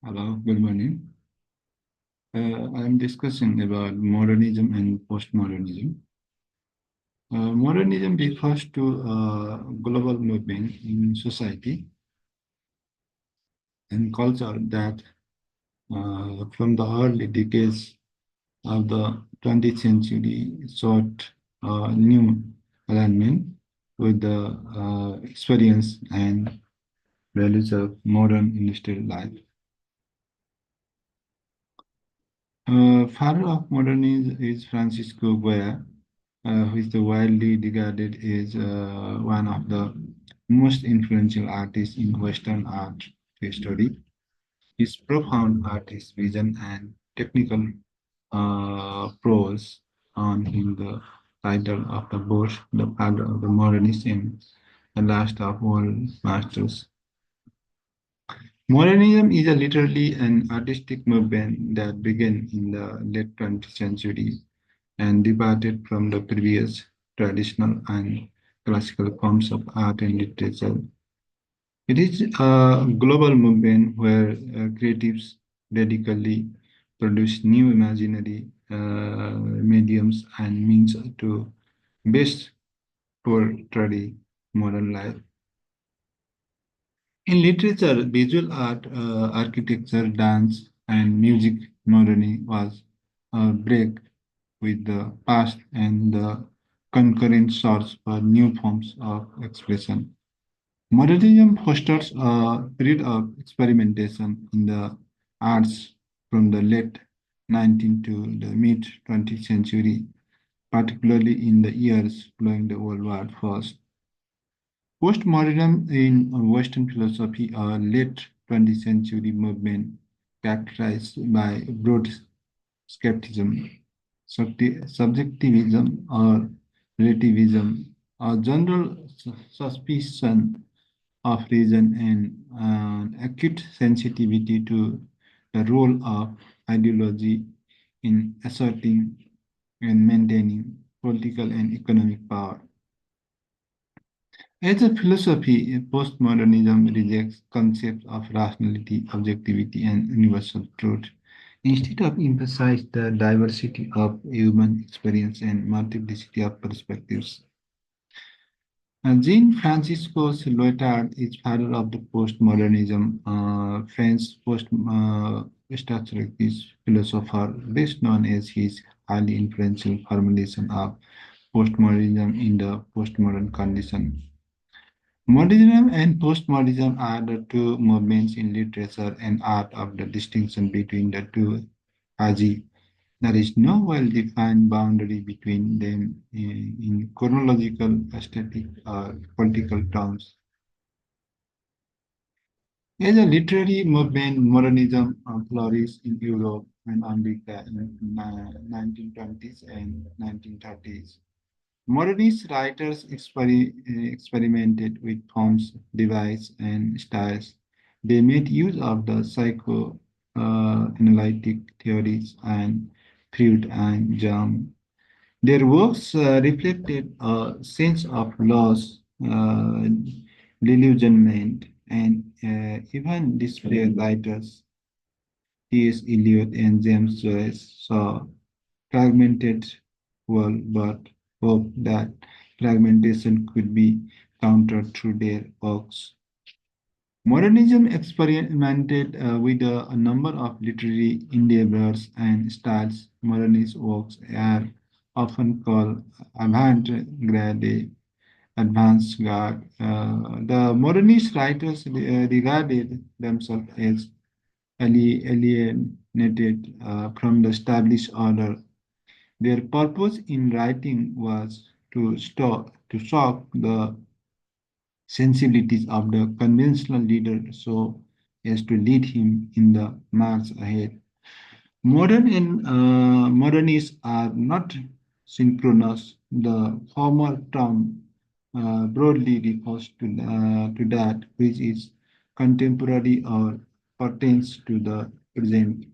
Hello, good morning. I am discussing about modernism and postmodernism. Modernism refers to a global movement in society and culture that, from the early decades of the 20th century, sought new alignment with the experience and values of modern industrial life. Father of modernism is Francisco Goya, who is the widely regarded as one of the most influential artists in Western art history. His profound artist vision and technical prose earned him the title of the both the father of the modernist and the last of all masters. Modernism is a literally an artistic movement that began in the late 20th century and departed from the previous traditional and classical forms of art and literature. It is a global movement where creatives radically produce new imaginary mediums and means to best portray modern life. In literature, visual art, architecture, dance, and music, modernism was a break with the past and the concurrent source for new forms of expression. Modernism fosters a period of experimentation in the arts from the late 19th to the mid 20th century, particularly in the years following the World War I. Postmodernism in Western philosophy, a late 20th century movement characterized by broad skepticism, subjectivism, or relativism, a general suspicion of reason, and an acute sensitivity to the role of ideology in asserting and maintaining political and economic power. As a philosophy, postmodernism rejects concepts of rationality, objectivity, and universal truth. Instead of emphasize the diversity of human experience and multiplicity of perspectives, Jean Francisco Loitard is father of the postmodernism, French post-structuralist philosopher, best known as his highly influential formulation of postmodernism in the postmodern condition. Modernism and postmodernism are the two movements in literature and art of the distinction between the two. Haji, there is no well-defined boundary between them in chronological, aesthetic, or political terms. As a literary movement, modernism flourished in Europe and America in the 1920s and 1930s. Modernist writers experimented with forms, devices, and styles. They made use of the psychoanalytic theories and Freud and Jung. Their works reflected a sense of loss, delusionment, and even despair. Writers T.S. Eliot and James Joyce saw fragmented world, but hoped that fragmentation could be countered through their works. Modernism experimented with a number of literary endeavors and styles. Modernist works are often called avant-garde, advanced-garde. The modernist writers regarded themselves as alienated from the established order. Their purpose in writing was to shock the sensibilities of the conventional leader so as to lead him in the march ahead. Modernists are not synchronous. The former term broadly refers to that which is contemporary or pertains to the present.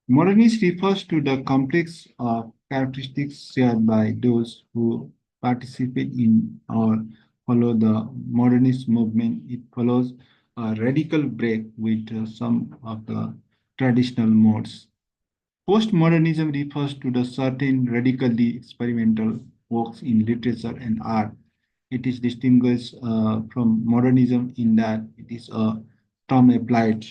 Modernist refers to the complex of characteristics shared by those who participate in or follow the modernist movement. It follows a radical break with some of the traditional modes. Postmodernism refers to the certain radically experimental works in literature and art. It is distinguished from modernism in that it is a term applied.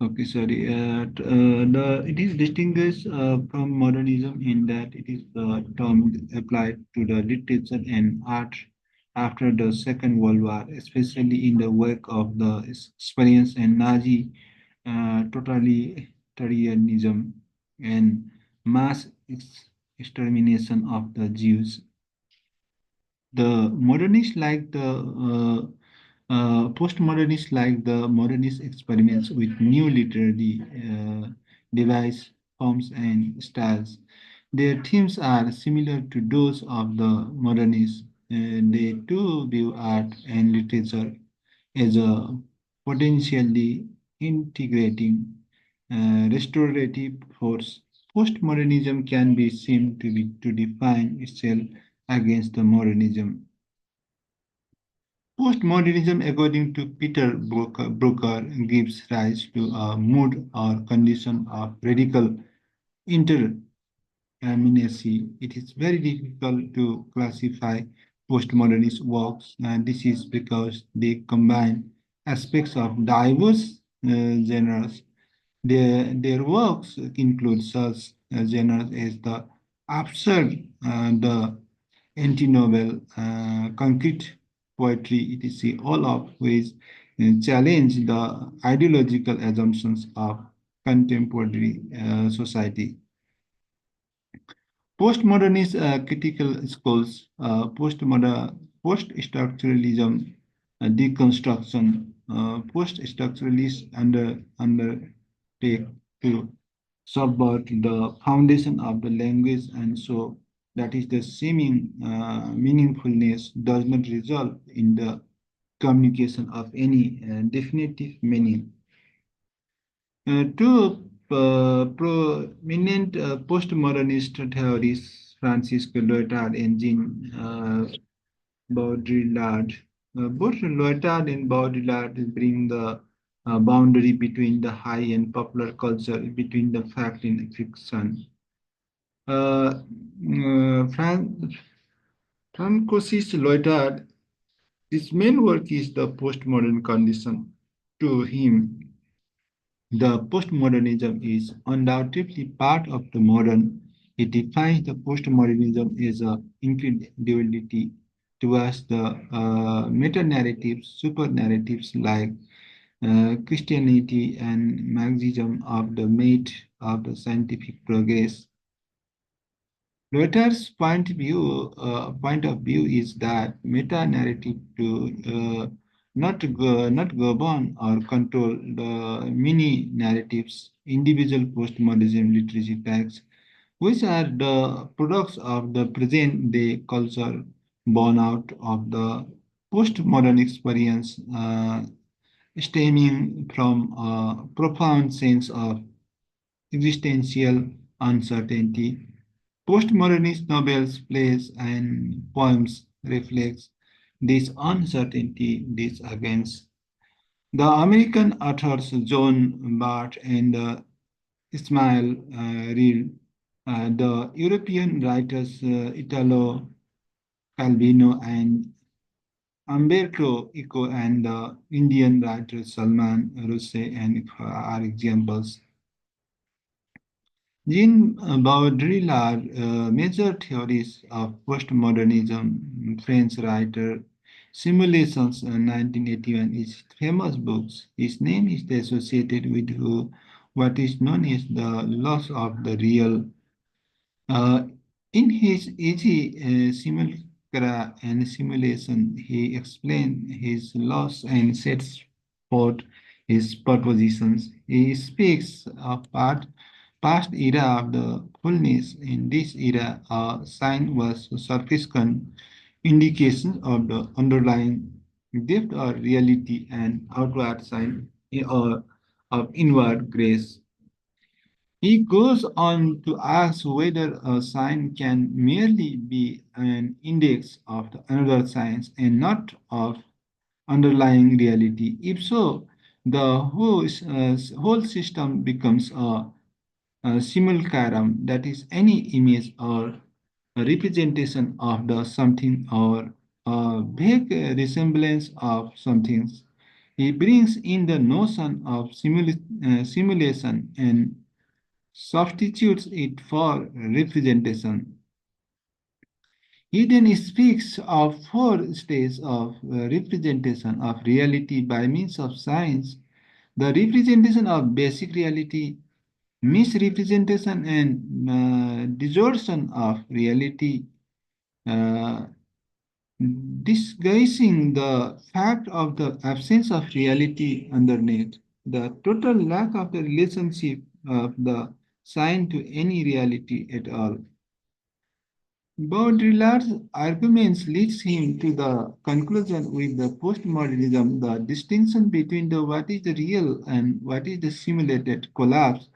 Okay, sorry. It is distinguished from modernism in that it is the term applied to the literature and art after the Second World War, especially in the wake of the experience and Nazi totalitarianism and mass extermination of the Jews. The modernists like the postmodernists like the modernist experiments with new literary device forms and styles. Their themes are similar to those of the modernists. They too view art and literature as a potentially integrating restorative force. Postmodernism can be seen to define itself against the modernism. Postmodernism, according to Peter Brooker, gives rise to a mood or condition of radical interminacy. It is very difficult to classify postmodernist works, and this is because they combine aspects of diverse genres. Their works include such genres as the absurd, the anti-novel, concrete poetry, etc., all of which challenge the ideological assumptions of contemporary society. Postmodernist critical schools, post-structuralism, deconstruction, post-structuralists undertake to subvert the foundation of the language, and so that is the seeming meaningfulness does not result in the communication of any definitive meaning. Two prominent postmodernist theorists, Francisco Loitard and Jean Baudrillard. Both Loitard and Baudrillard bring the boundary between the high and popular culture, between the fact and fiction. Uh, Francois Loitard, his main work is the postmodern condition. To him, the postmodernism is undoubtedly part of the modern. It defines the postmodernism as an incredulity towards the meta-narratives, super-narratives like Christianity and Marxism of the mate of the scientific progress. Reuters' point of view is that meta-narrative to not govern or control the many narratives, individual postmodernism literacy texts, which are the products of the present-day culture born out of the postmodern experience, stemming from a profound sense of existential uncertainty. Postmodernist novels, plays, and poems reflects this uncertainty, this against. The American authors John Bart and Ismail Reed, the European writers Italo Calvino and Umberto Eco, and the Indian writers Salman Rushdie and are examples. Jean Baudrillard, major theorist of postmodernism, French writer, Simulations 1981 is famous books. His name is associated with what is known as the loss of the real. Uh, in his easy simulacra and simulation, he explained his loss and sets forth his propositions. He speaks of past era of the fullness. In this era, a sign was sufficient indication of the underlying depth or reality and outward sign or of inward grace. He goes on to ask whether a sign can merely be an index of the another science and not of underlying reality. If so, the whole system becomes a simulacrum, that is, any image or a representation of the something or a vague resemblance of something. He brings in the notion of simulation and substitutes it for representation. He then speaks of four stages of representation of reality by means of science: the representation of basic reality, misrepresentation and distortion of reality, uh, disguising the fact of the absence of reality underneath, the total lack of the relationship of the sign to any reality at all. Baudrillard's arguments leads him to the conclusion with the postmodernism, the distinction between the what is the real and what is the simulated collapse.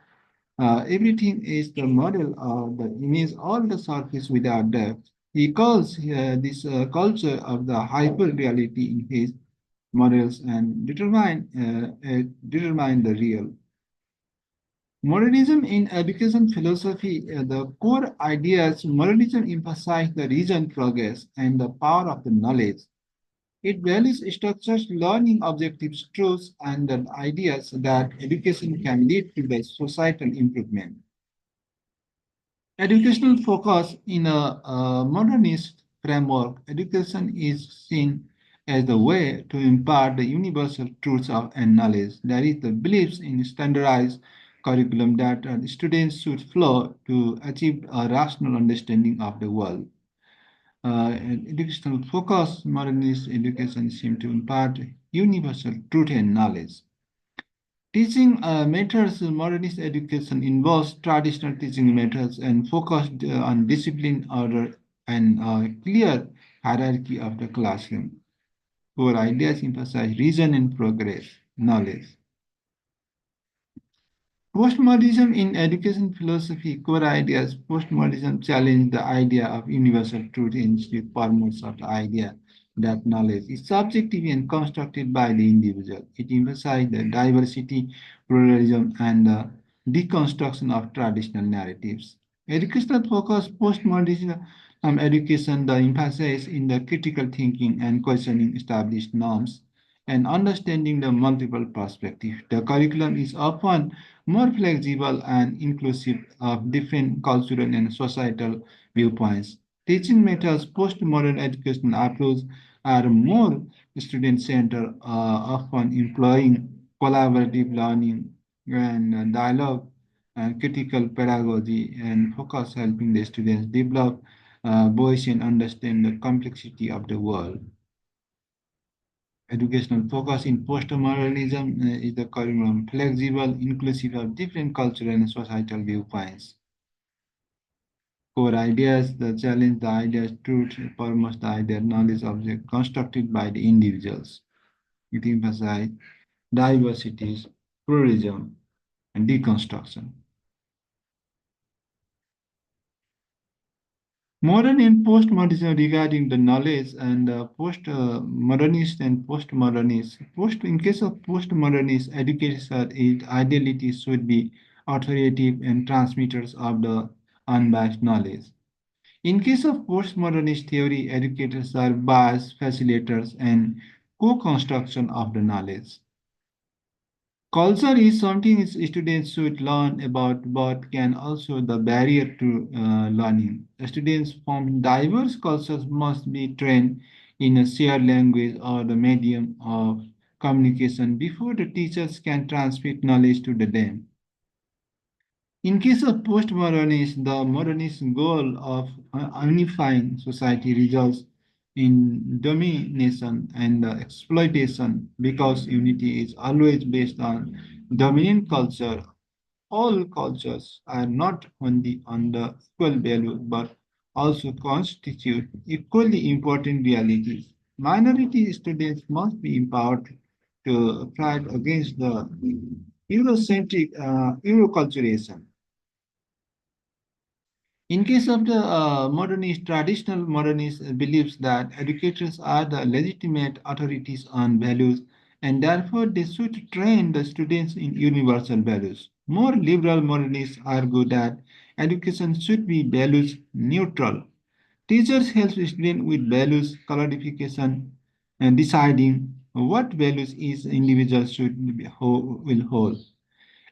Everything is the model or the image on the surface without depth. He calls this culture of the hyper reality in his models and determine the real. Modernism in education philosophy, the core ideas, modernism emphasizes the reason, progress, and the power of the knowledge. It values structures, learning objectives, truths, and the ideas that education can lead to the societal improvement. Educational focus in a modernist framework, education is seen as the way to impart the universal truths of and knowledge. That is, the beliefs in standardized curriculum that students should follow to achieve a rational understanding of the world. And educational focus, modernist education seems to impart universal truth and knowledge. Teaching methods in modernist education involves traditional teaching methods and focused on discipline, order, and clear hierarchy of the classroom. Core ideas emphasize reason and progress, knowledge. Postmodernism in education philosophy, core ideas. Postmodernism challenged the idea of universal truth instead promotes of the idea that knowledge is subjective and constructed by the individual. It emphasized the diversity, pluralism, and the deconstruction of traditional narratives. Educational focus, postmodernism education, the emphasis in the critical thinking and questioning established norms and understanding the multiple perspectives. The curriculum is often more flexible and inclusive of different cultural and societal viewpoints. Teaching methods, postmodern educational approaches are more student-centered, often employing collaborative learning and dialogue and critical pedagogy and focus helping the students develop voice and understand the complexity of the world. Educational focus in postmodernism is the curriculum flexible, inclusive of different cultural and societal viewpoints. Core ideas, the challenge, the ideas, truth, foremost the idea, knowledge object constructed by the individuals. It emphasizes diversities, pluralism, and deconstruction. Modern and postmodernism regarding the knowledge and post-modernist and postmodernist. In case of postmodernist, educators ideality should be authoritative and transmitters of the unbiased knowledge. In case of postmodernist theory, educators are biased facilitators and co-construction of the knowledge. Culture is something students should learn about, but can also the barrier to learning. Students from diverse cultures must be trained in a shared language or the medium of communication before the teachers can transmit knowledge to them. In case of postmodernism, the modernist goal of unifying society results in domination and exploitation because unity is always based on dominant culture. All cultures are not only on the equal value but also constitute equally important realities. Minority students must be empowered to fight against the Eurocentric Euroculturation. In case of the modernist, traditional modernist believes that educators are the legitimate authorities on values and therefore they should train the students in universal values. More liberal modernists argue that education should be values neutral. Teachers help students with values clarification and deciding what values each individual will hold.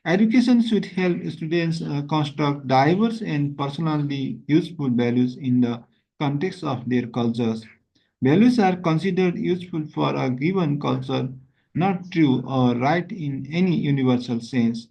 Education should help students construct diverse and personally useful values in the context of their cultures. Values are considered useful for a given culture, not true or right in any universal sense.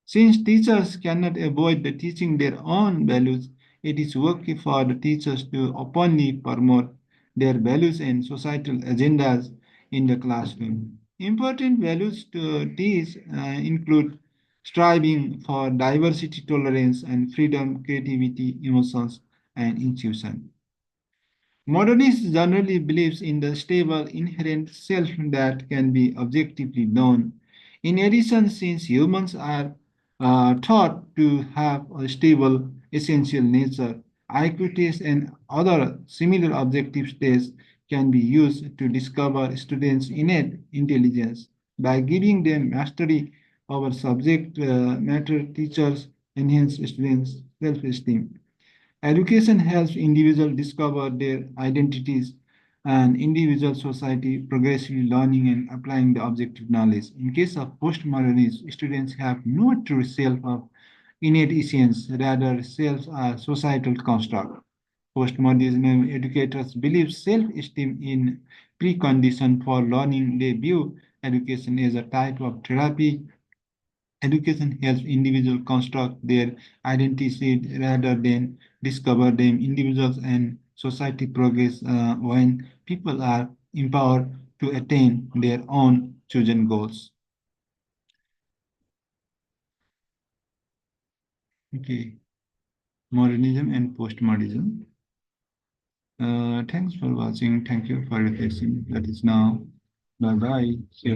Since teachers cannot avoid the teaching their own values, it is work for the teachers to openly promote their values and societal agendas in the classroom. Important values to teach include striving for diversity, tolerance, and freedom, creativity, emotions, and intuition. Modernist generally believes in the stable inherent self that can be objectively known. In addition, since humans are thought to have a stable essential nature, IQ tests and other similar objective tests can be used to discover students' innate intelligence. By giving them mastery over subject matter, teachers enhance students' self-esteem. Education helps individuals discover their identities and individual society progressively learning and applying the objective knowledge. In case of postmodernism, students have no true self of innate essence, rather selves are societal construct. Postmodernism educators believe self-esteem in precondition for learning. They view education as a type of therapy. Education helps individuals construct their identity rather than discover them. Individuals and society progress when people are empowered to attain their own chosen goals. Okay, modernism and postmodernism. Thanks for watching. Thank you for your attention. That is now. Bye bye. See you.